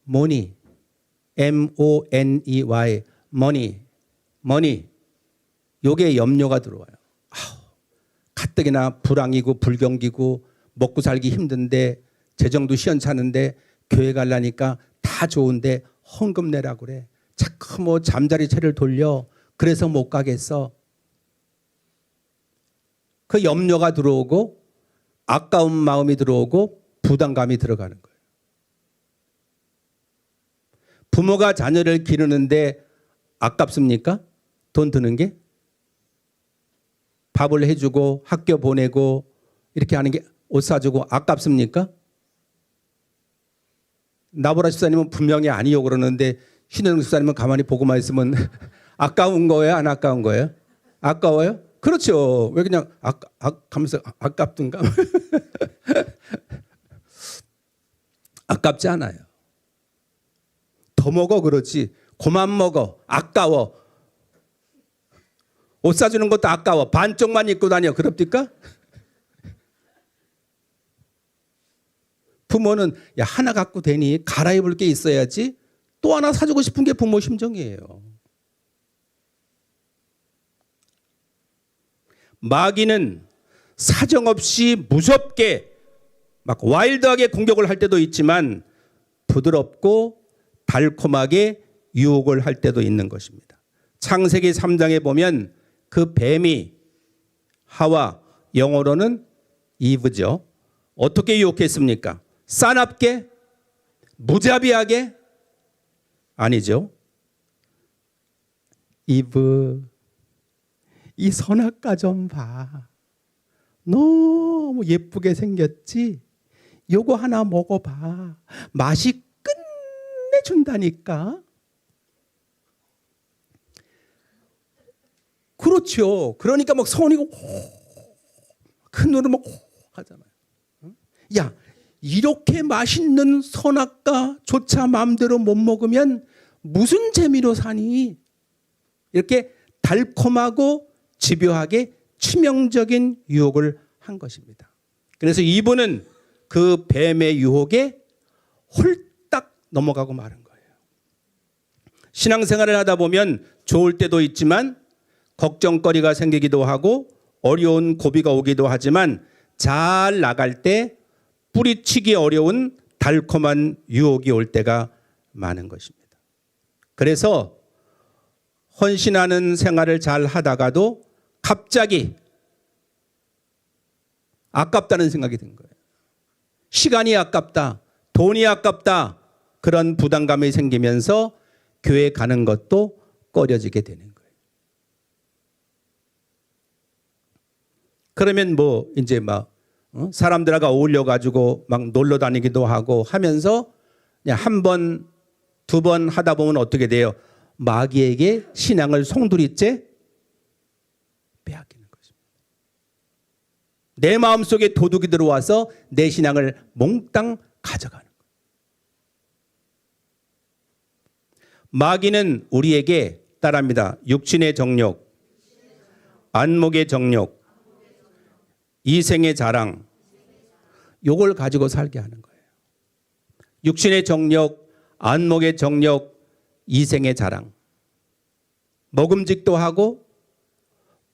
money. M-O-N-E-Y. money. 요게 염려가 들어와요. 가뜩이나 불황이고 불경기고 먹고 살기 힘든데 재정도 시원찮은데 교회 가려니까 다 좋은데 헌금 내라고 그래. 자꾸 뭐 잠자리 채를 돌려. 그래서 못 가겠어. 그 염려가 들어오고 아까운 마음이 들어오고 부담감이 들어가는 거예요. 부모가 자녀를 기르는데 아깝습니까? 돈 드는 게? 밥을 해주고 학교 보내고 이렇게 하는 게 옷 사주고 아깝습니까? 나보라 집사님은 분명히 아니요 그러는데 신현웅 집사님은 가만히 보고만 있으면 아까운 거예요? 안 아까운 거예요? 아까워요? 그렇죠. 왜 그냥 하면서 아깝든가? 아깝지 않아요. 더 먹어 그렇지. 그만 먹어. 아까워. 옷 사주는 것도 아까워. 반쪽만 입고 다녀. 그럽니까? 부모는 야 하나 갖고 되니 갈아입을 게 있어야지. 또 하나 사주고 싶은 게 부모 심정이에요. 마귀는 사정없이 무섭게 막 와일드하게 공격을 할 때도 있지만 부드럽고 달콤하게 유혹을 할 때도 있는 것입니다. 창세기 3장에 보면 그 뱀이 하와, 영어로는 이브죠. 어떻게 유혹했습니까? 싸납게? 무자비하게? 아니죠. 이브, 이 선악과 좀 봐. 너무 예쁘게 생겼지? 요거 하나 먹어봐. 맛이 끝내준다니까. 그렇죠. 그러니까 막 손이고 큰 눈을 막 하잖아요. 야, 이렇게 맛있는 선악과조차 마음대로 못 먹으면 무슨 재미로 사니? 이렇게 달콤하고 집요하게 치명적인 유혹을 한 것입니다. 그래서 이분은 그 뱀의 유혹에 홀딱 넘어가고 마는 거예요. 신앙생활을 하다 보면 좋을 때도 있지만 걱정거리가 생기기도 하고 어려운 고비가 오기도 하지만 잘 나갈 때 뿌리치기 어려운 달콤한 유혹이 올 때가 많은 것입니다. 그래서 헌신하는 생활을 잘 하다가도 갑자기 아깝다는 생각이 든 거예요. 시간이 아깝다, 돈이 아깝다, 그런 부담감이 생기면서 교회 가는 것도 꺼려지게 되는 거예요. 그러면 뭐 이제 막 사람들하고 어울려 가지고 막 놀러 다니기도 하고 하면서 그냥 한 번, 두 번 하다 보면 어떻게 돼요? 마귀에게 신앙을 송두리째 빼앗기는 것입니다. 내 마음속에 도둑이 들어와서 내 신앙을 몽땅 가져가는 거예요. 마귀는 우리에게 따라합니다. 육신의 정욕, 안목의 정욕, 이생의 자랑, 요걸 가지고 살게 하는 거예요. 육신의 정욕, 안목의 정욕, 이생의 자랑. 먹음직도 하고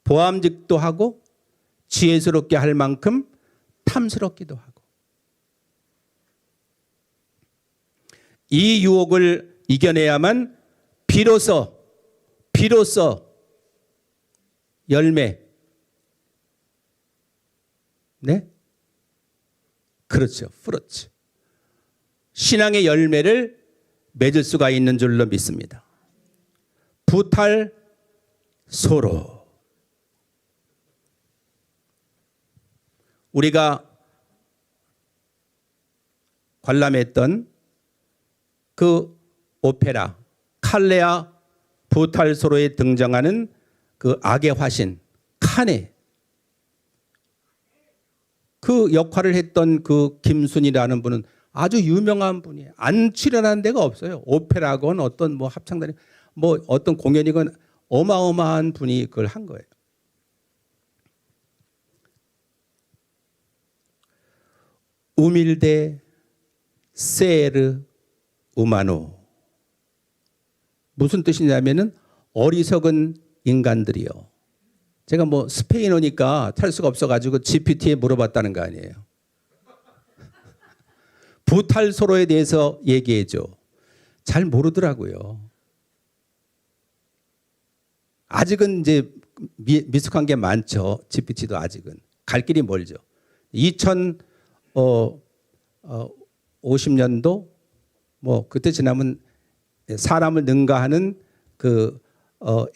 보암직도 하고 지혜스럽게 할 만큼 탐스럽기도 하고 이 유혹을 이겨내야만 비로소 열매. 네? 그렇죠. 프루츠. 신앙의 열매를 맺을 수가 있는 줄로 믿습니다. 부탈 소로. 우리가 관람했던 그 오페라 칼레아 부탈소로에 등장하는 그 악의 화신 칸에 그 역할을 했던 그 김순이라는 분은 아주 유명한 분이에요. 안 출연한 데가 없어요. 오페라건 어떤 뭐 합창단이 뭐 어떤 공연이건 어마어마한 분이 그걸 한 거예요. 우밀데 세르 우마노. 무슨 뜻이냐면은 어리석은 인간들이요. 제가 뭐 스페인어니까 탈 수가 없어가지고 GPT에 물어봤다는 거 아니에요. 부탈소로에 대해서 얘기해줘. 잘 모르더라고요. 아직은 이제 미숙한 게 많죠. GPT도 아직은. 갈 길이 멀죠. 2050년도 뭐 그때 지나면 사람을 능가하는 그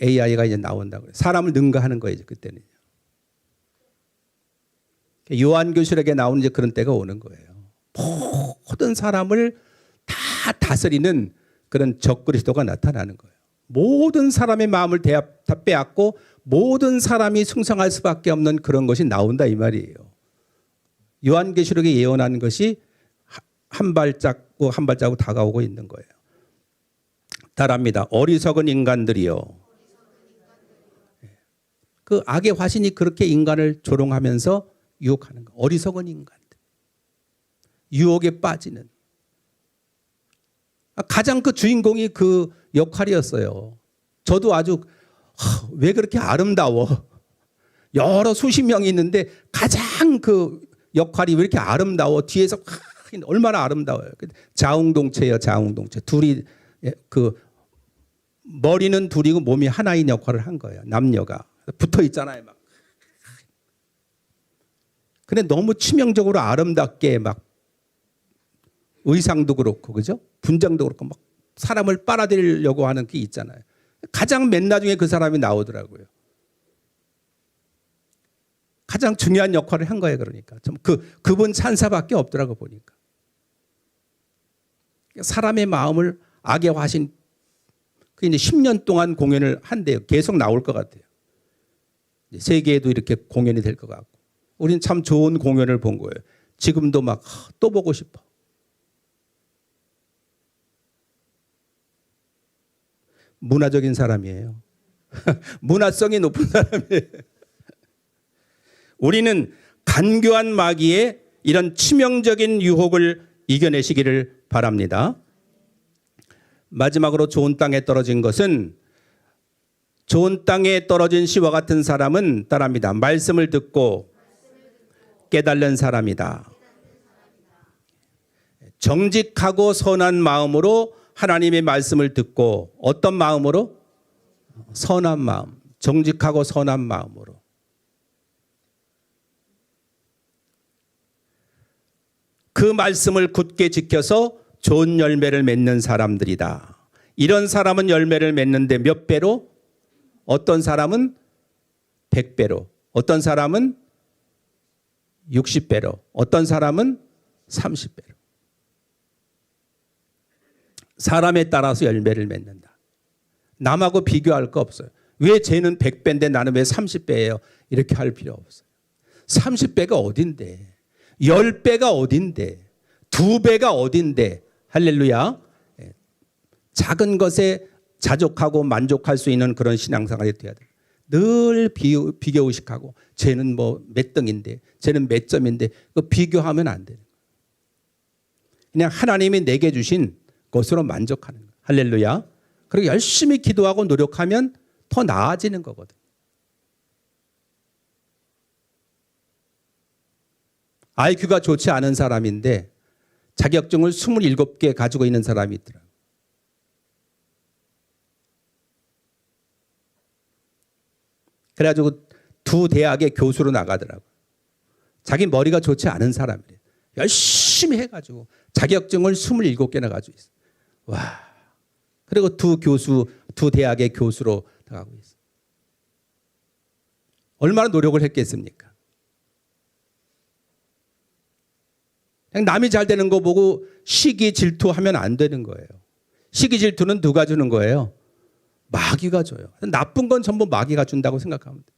AI가 이제 나온다고요. 사람을 능가하는 거예요. 그때는. 요한교실에게 나오는 이제 그런 때가 오는 거예요. 모든 사람을 다 다스리는 그런 적그리스도가 나타나는 거예요. 모든 사람의 마음을 다 빼앗고 모든 사람이 충성할 수밖에 없는 그런 것이 나온다 이 말이에요. 요한계시록에 예언한 것이 한 발자국 다가오고 있는 거예요. 따라합니다. 어리석은 인간들이요. 그 악의 화신이 그렇게 인간을 조롱하면서 유혹하는 거. 어리석은 인간들. 유혹에 빠지는. 가장 그 주인공이 그 역할이었어요. 저도 아주 왜 그렇게 아름다워. 여러 수십 명이 있는데 가장 그 역할이 왜 이렇게 아름다워. 뒤에서 얼마나 아름다워요. 자웅동체예요. 자웅동체. 둘이 그 머리는 둘이고 몸이 하나인 역할을 한 거예요. 남녀가. 붙어 있잖아요. 막. 근데 너무 치명적으로 아름답게 막 의상도 그렇고 그죠? 분장도 그렇고 막 사람을 빨아들이려고 하는 게 있잖아요. 가장 맨 나중에 그 사람이 나오더라고요. 가장 중요한 역할을 한 거예요. 그러니까 좀 그분 찬사밖에 없더라고 보니까. 사람의 마음을 악의 화신 그 이제 10년 동안 공연을 한대요. 계속 나올 것 같아요. 세계에도 이렇게 공연이 될 것 같고. 우리는 참 좋은 공연을 본 거예요. 지금도 막 또 보고 싶어. 문화적인 사람이에요. 문화성이 높은 사람이에요. 우리는 간교한 마귀의 이런 치명적인 유혹을 이겨내시기를 바랍니다. 마지막으로 좋은 땅에 떨어진 것은 좋은 땅에 떨어진 씨와 같은 사람은 따라합니다. 말씀을 듣고 깨달는 사람이다. 정직하고 선한 마음으로 하나님의 말씀을 듣고 어떤 마음으로? 선한 마음. 정직하고 선한 마음으로. 그 말씀을 굳게 지켜서 좋은 열매를 맺는 사람들이다. 이런 사람은 열매를 맺는데 몇 배로? 어떤 사람은 100배로. 어떤 사람은 60배로. 어떤 사람은 30배로. 사람에 따라서 열매를 맺는다. 남하고 비교할 거 없어요. 왜 쟤는 100배인데 나는 왜 30배예요? 이렇게 할 필요 없어요. 30배가 어딘데? 10배가 어딘데? 2배가 어딘데? 할렐루야. 작은 것에 자족하고 만족할 수 있는 그런 신앙생활이 돼야 돼요. 늘 비교의식하고 쟤는 뭐 몇 등인데 쟤는 몇 점인데 그 비교하면 안 돼요. 그냥 하나님이 내게 주신 것으로 만족하는 거예요. 할렐루야. 그리고 열심히 기도하고 노력하면 더 나아지는 거거든요. IQ가 좋지 않은 사람인데 자격증을 27개 가지고 있는 사람이 있더라고요. 그래가지고 두 대학의 교수로 나가더라고요. 자기 머리가 좋지 않은 사람이래요. 열심히 해가지고 자격증을 27개나 가지고 있어요. 와. 그리고 두 대학의 교수로 나가고 있어요. 얼마나 노력을 했겠습니까? 그냥 남이 잘 되는 거 보고 시기 질투하면 안 되는 거예요. 시기 질투는 누가 주는 거예요? 마귀가 줘요. 나쁜 건 전부 마귀가 준다고 생각하면 돼요.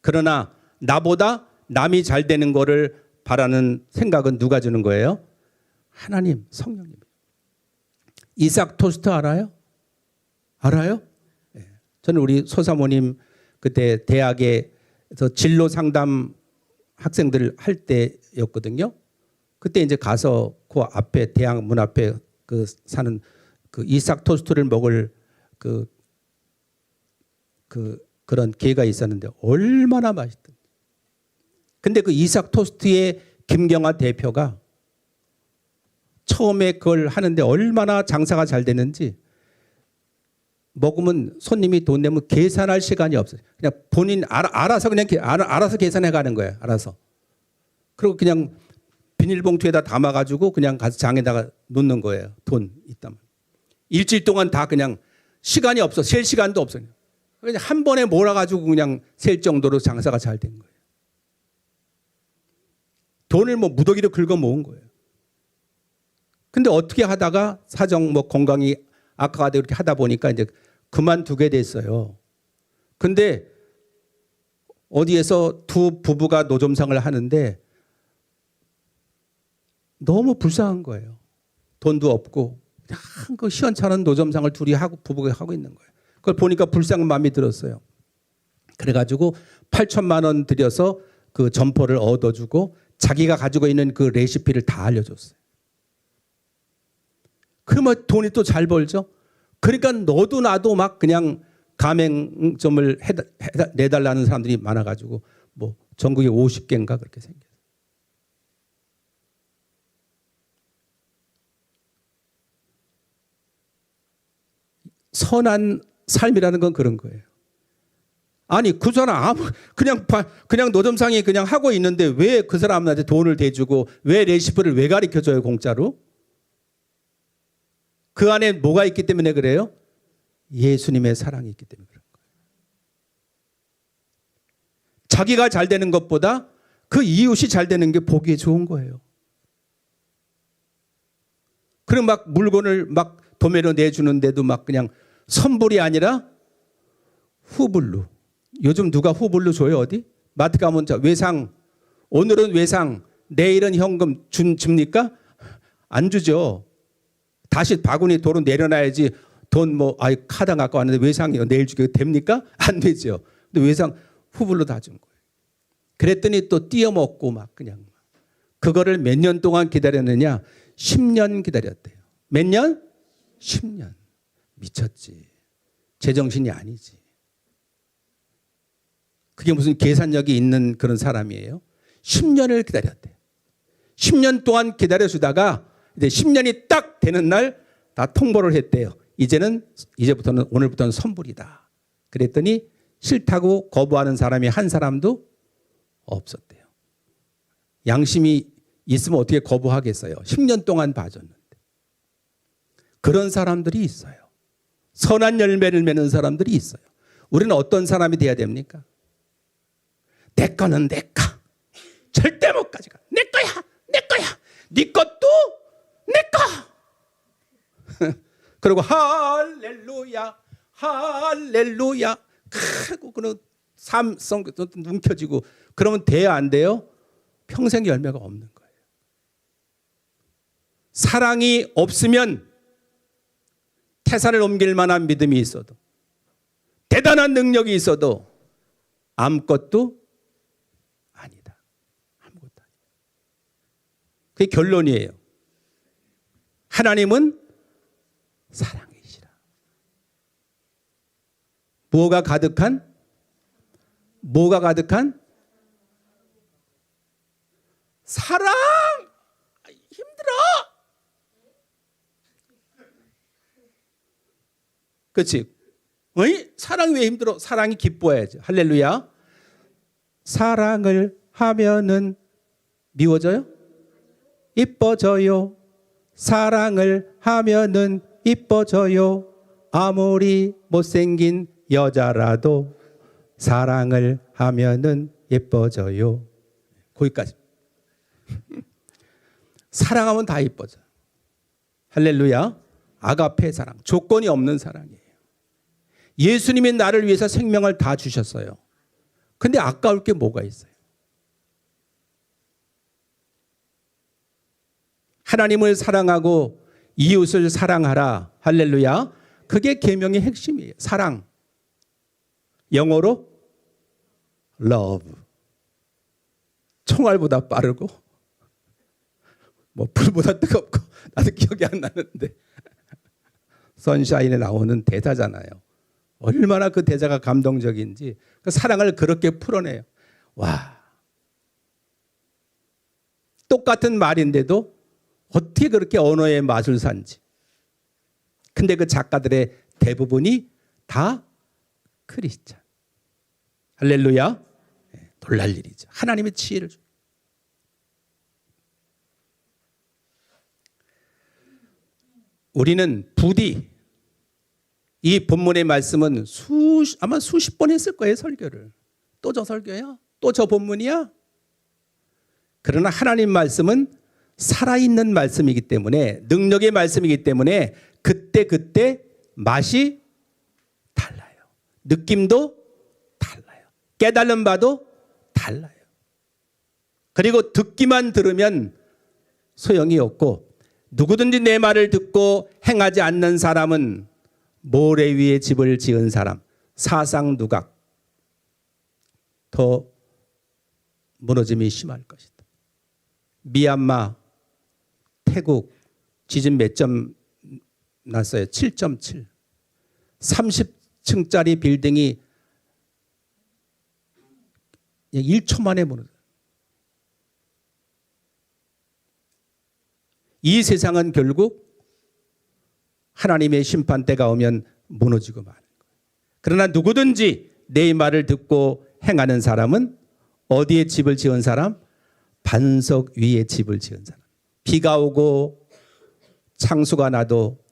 그러나 나보다 남이 잘 되는 거를 바라는 생각은 누가 주는 거예요? 하나님, 성령님. 이삭 토스트 알아요? 알아요? 네. 저는 우리 소사모님 그때 대학에서 진로 상담 학생들 할 때였거든요. 그때 이제 가서 그 앞에 대학 문 앞에 그 사는 그 이삭 토스트를 먹을 그런 기회가 있었는데 얼마나 맛있던지. 근데 그 이삭 토스트의 김경아 대표가 처음에 그걸 하는데 얼마나 장사가 잘 되는지 먹으면 손님이 돈 내면 계산할 시간이 없어요. 그냥 본인 알아서 그냥 알아서 계산해 가는 거예요. 알아서. 그리고 그냥 비닐봉투에다 담아가지고 그냥 가서 장에다가 놓는 거예요. 돈 있다면. 일주일 동안 다 그냥 시간이 없어. 셀 시간도 없어요. 그냥 한 번에 몰아가지고 그냥 셀 정도로 장사가 잘 된 거예요. 돈을 뭐 무더기로 긁어 모은 거예요. 근데 어떻게 하다가 사정 뭐 건강이 악화가 되고 이렇게 하다 보니까 이제 그만두게 됐어요. 근데 어디에서 두 부부가 노점상을 하는데 너무 불쌍한 거예요. 돈도 없고 그냥 그 시원찮은 노점상을 둘이 하고 부부가 하고 있는 거예요. 그걸 보니까 불쌍한 마음이 들었어요. 그래가지고 8천만 원 들여서 그 점포를 얻어주고 자기가 가지고 있는 그 레시피를 다 알려줬어요. 그러면 돈이 또 잘 벌죠. 그러니까 너도 나도 막 그냥 가맹점을 내달라는 사람들이 많아가지고 뭐 전국에 50개인가 그렇게 생겼어요. 선한 삶이라는 건 그런 거예요. 아니 그 사람 그냥 노점상이 그냥 하고 있는데 왜 그 사람한테 돈을 대주고 왜 레시피를 왜 가르쳐줘요 공짜로? 그 안에 뭐가 있기 때문에 그래요? 예수님의 사랑이 있기 때문에 그런 거예요. 자기가 잘 되는 것보다 그 이웃이 잘 되는 게 보기에 좋은 거예요. 그럼 막 물건을 막 도매로 내주는데도 막 그냥 선불이 아니라 후불로. 요즘 누가 후불로 줘요 어디? 마트 가면 외상. 오늘은 외상, 내일은 현금 줍니까? 안 주죠. 다시 바구니 도로 내려놔야지. 돈 뭐 카드 갖고 왔는데 외상이요 내일 주게 됩니까? 안 되죠. 근데 외상 후불로 다 준 거예요. 그랬더니 또 띄어먹고 막 그냥 그거를 몇 년 동안 기다렸느냐? 10년 기다렸대요. 몇 년? 10년. 미쳤지. 제정신이 아니지. 그게 무슨 계산력이 있는 그런 사람이에요? 10년을 기다렸대요. 10년 동안 기다려주다가 이제 10년이 딱 되는 날 다 통보를 했대요. 이제부터는 오늘부터는 선불이다. 그랬더니 싫다고 거부하는 사람이 한 사람도 없었대요. 양심이 있으면 어떻게 거부하겠어요? 10년 동안 봐줬는데. 그런 사람들이 있어요. 선한 열매를 맺는 사람들이 있어요. 우리는 어떤 사람이 돼야 됩니까? 내 거는 내 거. 절대 못 가져가. 내 거야. 내 거야. 네 것도 내 거. 그리고 할렐루야. 할렐루야. 그리고 그런 삶성 눈 켜지고 그러면 돼야 안 돼요? 평생 열매가 없는 거예요. 사랑이 없으면 태산을 옮길 만한 믿음이 있어도 대단한 능력이 있어도 아무것도 아니다. 아무것도 아니다. 그게 결론이에요. 하나님은 사랑이시라. 뭐가 가득한? 사랑! 힘들어. 그렇지? 어이? 사랑이 왜 힘들어? 사랑이 기뻐야지. 할렐루야. 사랑을 하면은 미워져요? 이뻐져요. 사랑을 하면은 이뻐져요. 아무리 못생긴 여자라도 사랑을 하면은 예뻐져요. 거기까지. 사랑하면 다 예뻐져. 할렐루야. 아가페 사랑. 조건이 없는 사랑이에요. 예수님이 나를 위해서 생명을 다 주셨어요. 근데 아까울 게 뭐가 있어요? 하나님을 사랑하고 이웃을 사랑하라. 할렐루야. 그게 계명의 핵심이에요. 사랑. 영어로 love. 총알보다 빠르고 뭐 불보다 뜨겁고 나도 기억이 안 나는데 선샤인에 나오는 대사잖아요. 얼마나 그 대사가 감동적인지 그 사랑을 그렇게 풀어내요. 와, 똑같은 말인데도 어떻게 그렇게 언어의 마술사인지. 근데 그 작가들의 대부분이 다 크리스찬. 할렐루야. 놀랄 일이죠. 하나님의 지혜를 줍니다. 우리는 부디 이 본문의 말씀은 아마 수십 번 했을 거예요. 설교를. 또 저 설교야? 또 저 본문이야? 그러나 하나님 말씀은 살아있는 말씀이기 때문에, 능력의 말씀이기 때문에 그때 맛이 달라요. 느낌도 달라요. 깨달은 바도 달라요. 그리고 듣기만 들으면 소용이 없고, 누구든지 내 말을 듣고 행하지 않는 사람은 모래 위에 집을 지은 사람, 사상누각, 더 무너짐이 심할 것이다. 미얀마, 태국 지진 몇 점 났어요? 7.7. 30층짜리 빌딩이 1초 만에 무너져요. 이 세상은 결국 하나님의 심판대가 오면 무너지고 마는 거예요. 그러나 누구든지 내 말을 듣고 행하는 사람은 어디에 집을 지은 사람? 반석 위에 집을 지은 사람. 비가 오고 창수가 나도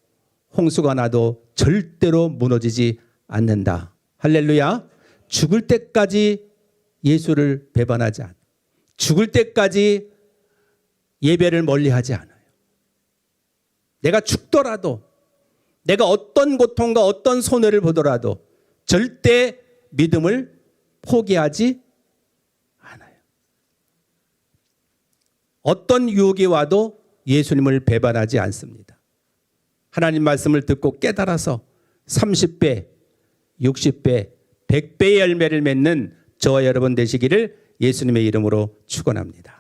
홍수가 나도 절대로 무너지지 않는다. 할렐루야. 죽을 때까지 예수를 배반하지 않아. 죽을 때까지 예배를 멀리하지 않아요. 내가 죽더라도, 내가 어떤 고통과 어떤 손해를 보더라도 절대 믿음을 포기하지 않아요. 어떤 유혹이 와도 예수님을 배반하지 않습니다. 하나님 말씀을 듣고 깨달아서 30배, 60배, 100배의 열매를 맺는 저와 여러분 되시기를 예수님의 이름으로 축원합니다.